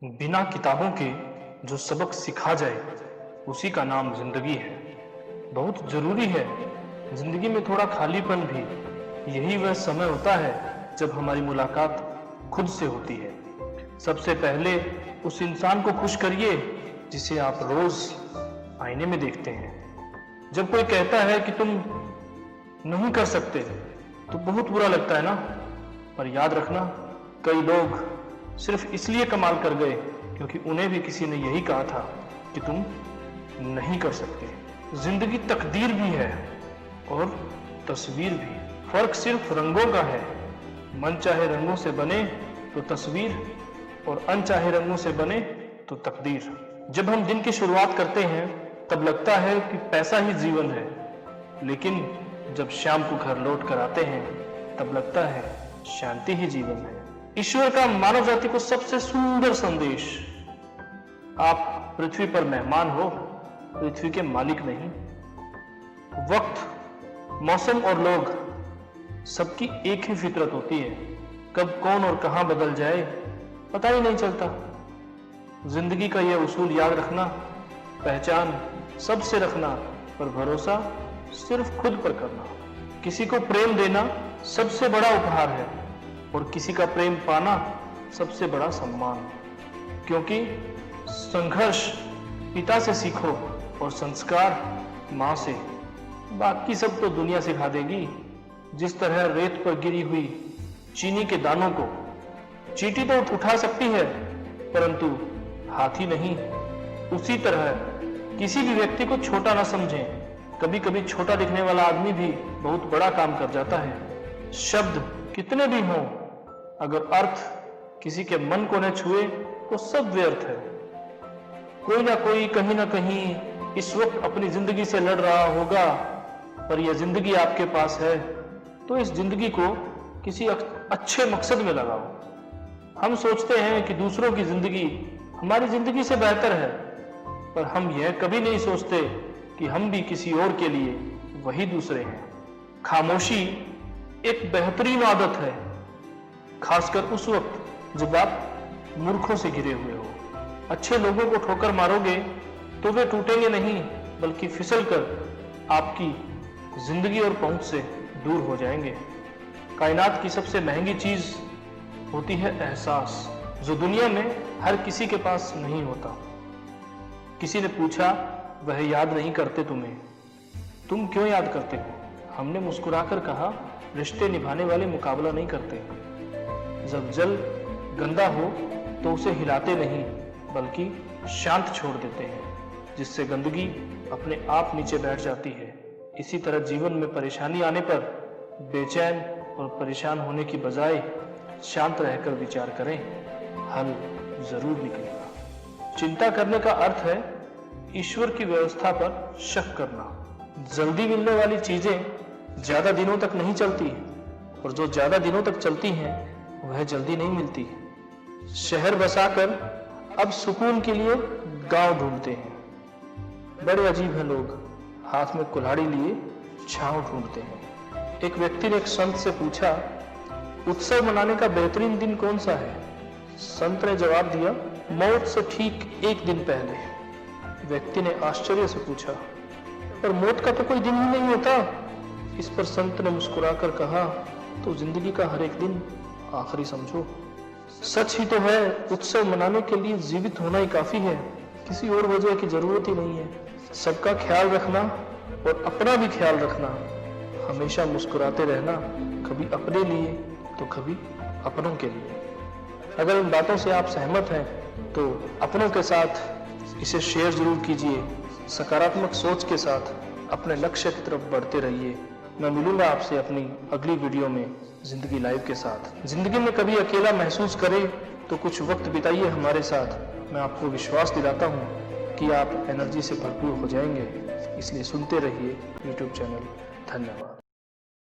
बिना किताबों के जो सबक सिखा जाए उसी का नाम जिंदगी है। बहुत जरूरी है जिंदगी में थोड़ा खालीपन भी। यही वह समय होता है जब हमारी मुलाकात खुद से होती है। सबसे पहले उस इंसान को खुश करिए जिसे आप रोज आईने में देखते हैं। जब कोई कहता है कि तुम नहीं कर सकते तो बहुत बुरा लगता है ना, पर याद रखना कई लोग सिर्फ इसलिए कमाल कर गए क्योंकि उन्हें भी किसी ने यही कहा था कि तुम नहीं कर सकते। जिंदगी तकदीर भी है और तस्वीर भी। फर्क सिर्फ रंगों का है। मन चाहे रंगों से बने तो तस्वीर और अनचाहे रंगों से बने तो तकदीर। जब हम दिन की शुरुआत करते हैं तब लगता है कि पैसा ही जीवन है, लेकिन जब शाम को घर लौट कर आते हैं तब लगता है शांति ही जीवन है। ईश्वर का मानव जाति को सबसे सुंदर संदेश, आप पृथ्वी पर मेहमान हो, पृथ्वी के मालिक नहीं। वक्त, मौसम और लोग सबकी एक ही फितरत होती है। कब कौन और कहां बदल जाए पता ही नहीं चलता। जिंदगी का यह उसूल याद रखना, पहचान सबसे रखना पर भरोसा सिर्फ खुद पर करना। किसी को प्रेम देना सबसे बड़ा उपहार है और किसी का प्रेम पाना सबसे बड़ा सम्मान। क्योंकि संघर्ष पिता से सीखो और संस्कार माँ से। बाकी सब तो दुनिया सिखा देगी। जिस तरह रेत पर गिरी हुई चीनी के दानों को चींटी तो उठा सकती है परंतु हाथी नहीं, उसी तरह किसी भी व्यक्ति को छोटा ना समझें। कभी कभी छोटा दिखने वाला आदमी भी बहुत बड़ा काम कर जाता है। शब्द कितने भी हों, अगर अर्थ किसी के मन को न छुए तो सब व्यर्थ है। कोई ना कोई कहीं ना कहीं इस वक्त अपनी जिंदगी से लड़ रहा होगा, पर यह जिंदगी आपके पास है तो इस जिंदगी को किसी अच्छे मकसद में लगाओ। हम सोचते हैं कि दूसरों की जिंदगी हमारी जिंदगी से बेहतर है, पर हम यह कभी नहीं सोचते कि हम भी किसी और के लिए वही दूसरे हैं। खामोशी एक बेहतरीन आदत है, खासकर उस वक्त जब आप मूर्खों से घिरे हुए हो। अच्छे लोगों को ठोकर मारोगे तो वे टूटेंगे नहीं बल्कि फिसल कर आपकी जिंदगी और पहुंच से दूर हो जाएंगे। कायनात की सबसे महंगी चीज होती है एहसास, जो दुनिया में हर किसी के पास नहीं होता। किसी ने पूछा, वह याद नहीं करते तुम्हें, तुम क्यों याद करते हो? हमने मुस्कुराकर कहा, रिश्ते निभाने वाले मुकाबला नहीं करते। जब जल गंदा हो तो उसे हिलाते नहीं बल्कि शांत छोड़ देते हैं, जिससे गंदगी अपने आप नीचे बैठ जाती है। इसी तरह जीवन में परेशानी आने पर बेचैन और परेशान होने की बजाय शांत रहकर विचार करें, हल जरूर निकलेगा। चिंता करने का अर्थ है ईश्वर की व्यवस्था पर शक करना। जल्दी मिलने वाली चीजें ज्यादा दिनों तक नहीं चलती और जो ज्यादा दिनों तक चलती हैं वह जल्दी नहीं मिलती। शहर बसाकर अब सुकून के लिए गांव ढूंढते हैं। बड़े अजीब हैं लोग, हाथ में कुल्हाड़ी लिए छांव ढूंढते हैं। एक व्यक्ति ने एक संत से पूछा, उत्सव मनाने का बेहतरीन दिन कौन सा है? संत ने जवाब दिया, मौत से ठीक एक दिन पहले। व्यक्ति ने आश्चर्य से पूछा, पर मौत का तो कोई दिन ही नहीं होता। इस पर संत ने मुस्कुराकर कहा, तो जिंदगी का हर एक दिन आखिरी समझो। सच ही तो है, उत्सव मनाने के लिए जीवित होना ही काफी है, किसी और वजह की जरूरत ही नहीं है। सबका ख्याल रखना और अपना भी ख्याल रखना, हमेशा मुस्कुराते रहना, कभी अपने लिए तो कभी अपनों के लिए। अगर इन बातों से आप सहमत हैं तो अपनों के साथ इसे शेयर जरूर कीजिए। सकारात्मक सोच के साथ अपने लक्ष्य की तरफ बढ़ते रहिए। मैं मिलूंगा आपसे अपनी अगली वीडियो में जिंदगी लाइव के साथ। जिंदगी में कभी अकेला महसूस करें तो कुछ वक्त बिताइए हमारे साथ। मैं आपको विश्वास दिलाता हूँ कि आप एनर्जी से भरपूर हो जाएंगे। इसलिए सुनते रहिए YouTube चैनल। धन्यवाद।